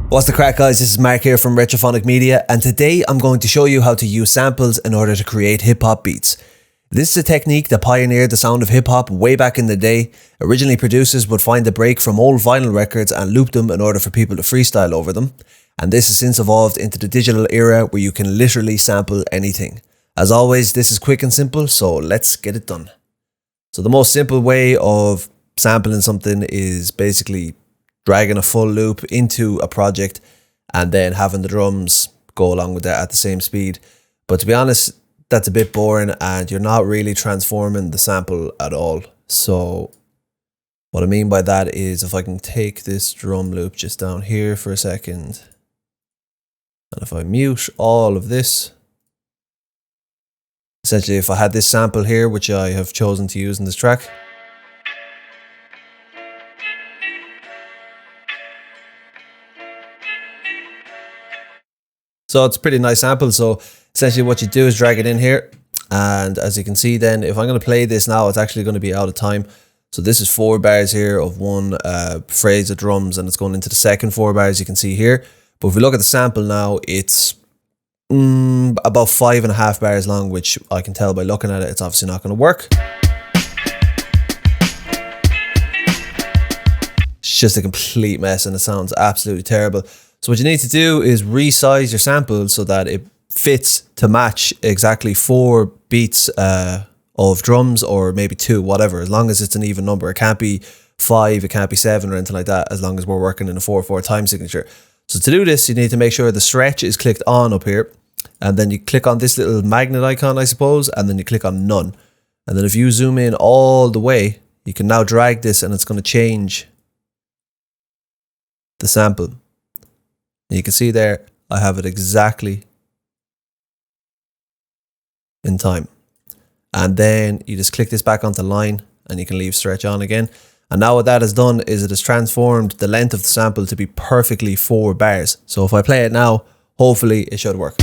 What's the crack, guys? This is Mark here from Retrophonic Media, and today I'm going to show you how to use samples in order to create hip-hop beats. This is a technique that pioneered the sound of hip-hop way back in the day. Originally, producers would find a break from old vinyl records and loop them in order for people to freestyle over them. And this has since evolved into the digital era where you can literally sample anything. As always, this is quick and simple, so let's get it done. So the most simple way of sampling something is basically dragging a full loop into a project and then having the drums go along with that at the same speed. But to be honest, that's a bit boring and you're not really transforming the sample at all. So what I mean by that is if I can take this drum loop just down here for a second, and if I mute all of this, essentially if I had this sample here, which I have chosen to use in this track, so it's a pretty nice sample. So essentially what you do is drag it in here. And as you can see then, if I'm going to play this now, it's actually going to be out of time. So this is 4 bars here of one phrase of drums, and it's going into the second 4 bars you can see here. But if we look at the sample now, it's about 5.5 bars long, which I can tell by looking at it, it's obviously not going to work. It's just a complete mess and it sounds absolutely terrible. So what you need to do is resize your sample so that it fits to match exactly 4 beats of drums, or maybe 2, whatever, as long as it's an even number. It can't be 5, it can't be 7 or anything like that, as long as we're working in a 4/4 time signature. So to do this, you need to make sure the stretch is clicked on up here, and then you click on this little magnet icon, I suppose, and then you click on none. And then if you zoom in all the way, you can now drag this and it's going to change the sample. And you can see there, I have it exactly in time. And then you just click this back onto line and you can leave stretch on again. And now what that has done is it has transformed the length of the sample to be perfectly 4 bars. So if I play it now, hopefully it should work.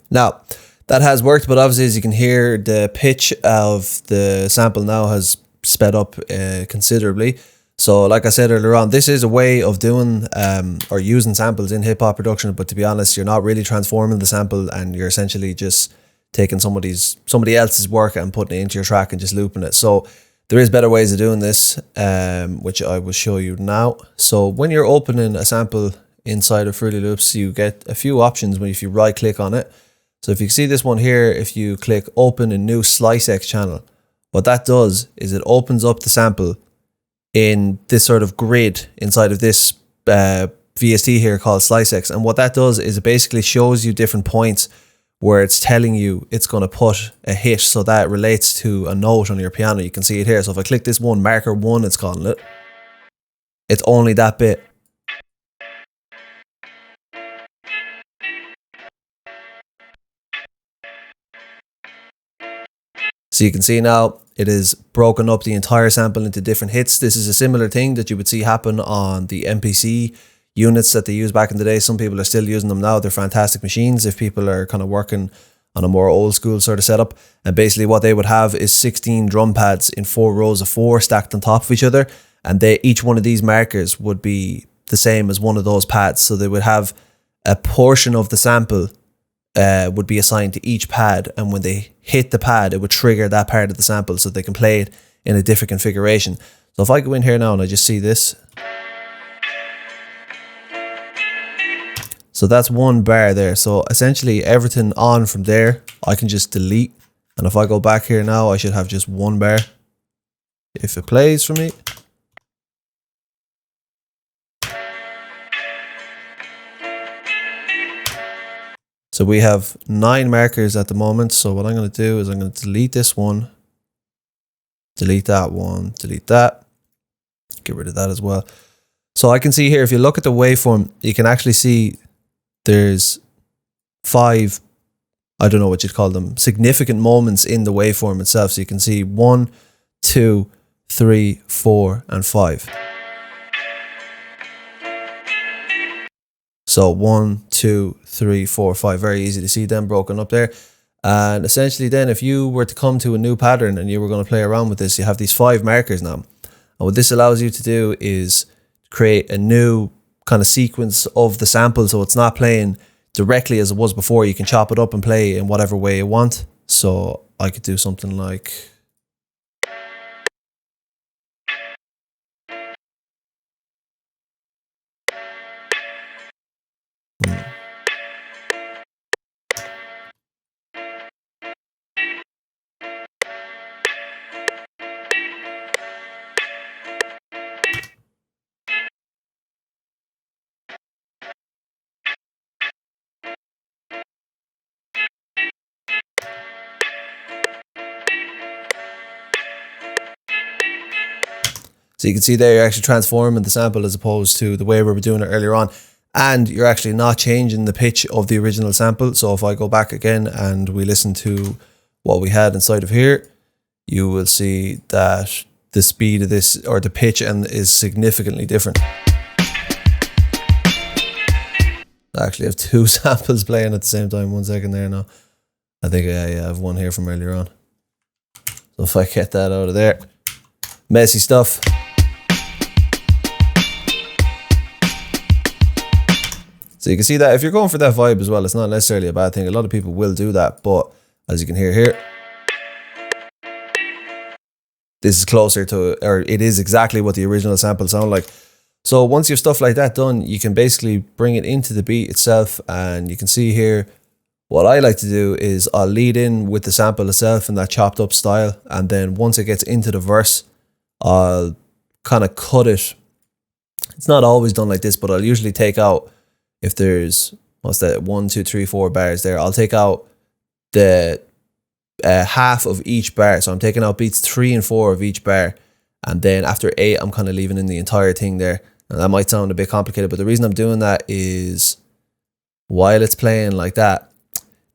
Now, that has worked, but obviously as you can hear, the pitch of the sample now has sped up considerably. So like I said earlier on, this is a way of doing or using samples in hip-hop production, but to be honest, you're not really transforming the sample and you're essentially just taking somebody else's work and putting it into your track and just looping it. So there is better ways of doing this, which I will show you now. So when you're opening a sample inside of Fruity Loops, you get a few options when if you right click on it. So if you see this one here, if you click open a new Slicex channel, what that does is it opens up the sample in this sort of grid inside of this VST here called Slicex. And what that does is it basically shows you different points where it's telling you it's going to put a hit, so that relates to a note on your piano. You can see it here. So if I click this one, marker 1, it's calling it. It's only that bit. So you can see now it is broken up the entire sample into different hits. This is a similar thing that you would see happen on the MPC units that they used back in the day. Some people are still using them now. They're fantastic machines if people are kind of working on a more old school sort of setup. And basically what they would have is 16 drum pads in 4 rows of 4 stacked on top of each other. And each one of these markers would be the same as one of those pads. So they would have a portion of the sample would be assigned to each pad, and when they hit the pad it would trigger that part of the sample so they can play it in a different configuration. So if I go in here now and I just see this, so that's 1 bar there. So essentially everything on from there I can just delete, and if I go back here now I should have just 1 bar if it plays for me. So we have 9 markers at the moment. So what I'm going to do is I'm going to delete this one, delete that one, delete that, get rid of that as well. So I can see here, if you look at the waveform, you can actually see there's 5, I don't know what you'd call them, significant moments in the waveform itself. So you can see 1, 2, 3, 4, and 5. So 1, 2, 3, 4, 5. Very easy to see them broken up there. And essentially then if you were to come to a new pattern and you were going to play around with this, you have these 5 markers now. And what this allows you to do is create a new kind of sequence of the sample, so it's not playing directly as it was before. You can chop it up and play in whatever way you want. So I could do something like... So you can see there you're actually transforming the sample as opposed to the way we were doing it earlier on. And you're actually not changing the pitch of the original sample. So if I go back again and we listen to what we had inside of here, you will see that the speed of this, or the pitch, and is significantly different. I actually have 2 samples playing at the same time. 1 second there now. I think I have one here from earlier on. So if I get that out of there, messy stuff. So you can see that if you're going for that vibe as well, it's not necessarily a bad thing. A lot of people will do that, but as you can hear here, this is closer to, or it is exactly what the original sample sound like. So once you have stuff like that done, you can basically bring it into the beat itself, and you can see here, what I like to do is I'll lead in with the sample itself in that chopped up style, and then once it gets into the verse, I'll kind of cut it. It's not always done like this, but I'll usually take out, if there's, what's that, 1, 2, 3, 4 bars there, I'll take out the half of each bar. So I'm taking out beats 3 and 4 of each bar, and then after 8 I'm kind of leaving in the entire thing there. And that might sound a bit complicated, but the reason I'm doing that is while it's playing like that,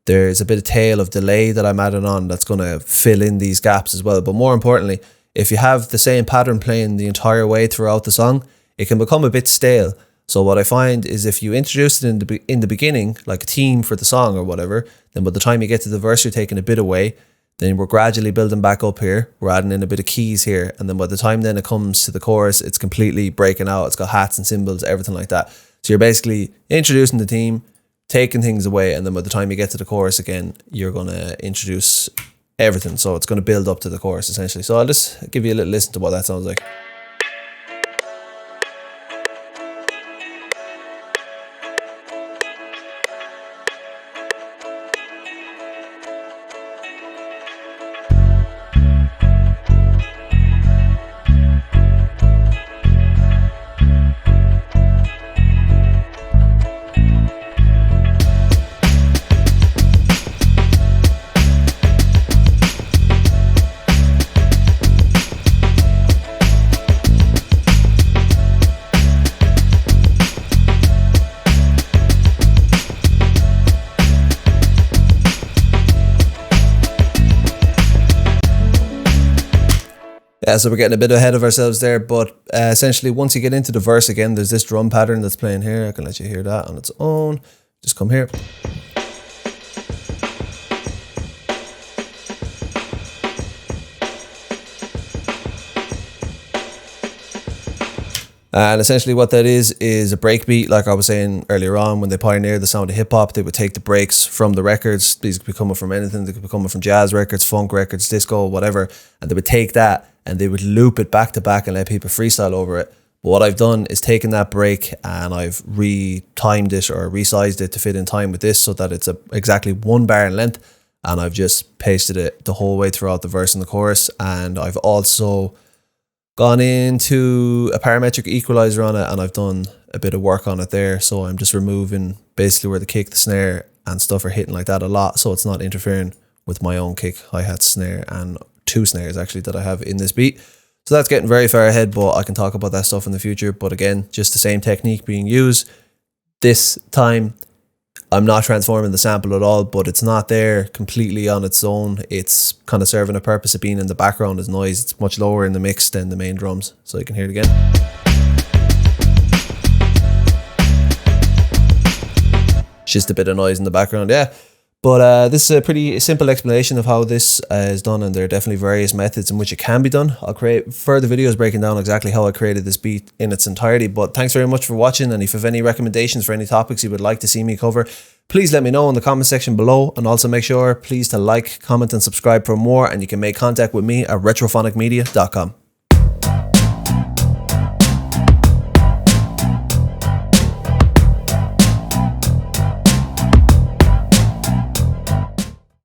there's a bit of tail of delay that I'm adding on that's going to fill in these gaps as well. But more importantly, if you have the same pattern playing the entire way throughout the song, it can become a bit stale. So what I find is if you introduce it in the beginning, like a theme for the song or whatever, then by the time you get to the verse, you're taking a bit away. Then we're gradually building back up here. We're adding in a bit of keys here. And then by the time then it comes to the chorus, it's completely breaking out. It's got hats and cymbals, everything like that. So you're basically introducing the theme, taking things away. And then by the time you get to the chorus again, you're going to introduce everything. So it's going to build up to the chorus essentially. So I'll just give you a little listen to what that sounds like. Yeah, so we're getting a bit ahead of ourselves there, but essentially once you get into the verse again, there's this drum pattern that's playing here. I can let you hear that on its own. Just come here. And essentially what that is a breakbeat. Like I was saying earlier on, when they pioneered the sound of hip hop, they would take the breaks from the records. These could be coming from anything. They could be coming from jazz records, funk records, disco, whatever. And they would take that and they would loop it back to back and let people freestyle over it. But what I've done is taken that break and I've re-timed it or resized it to fit in time with this so that it's exactly 1 bar in length. And I've just pasted it the whole way throughout the verse and the chorus. And I've also gone into a parametric equalizer on it and I've done a bit of work on it there. So I'm just removing basically where the kick, the snare and stuff are hitting like that a lot, so it's not interfering with my own kick, hi-hat, snare, and 2 snares actually that I have in this beat. So that's getting very far ahead, but I can talk about that stuff in the future. But again, just the same technique being used. This time I'm not transforming the sample at all, but it's not there completely on its own. It's kind of serving a purpose of being in the background as noise. It's much lower in the mix than the main drums, so you can hear it again. It's just a bit of noise in the background, yeah. But this is a pretty simple explanation of how this is done, and there are definitely various methods in which it can be done. I'll create further videos breaking down exactly how I created this beat in its entirety. But thanks very much for watching, and if you have any recommendations for any topics you would like to see me cover, please let me know in the comment section below, and also make sure please to like, comment and subscribe for more, and you can make contact with me at retrophonicmedia.com.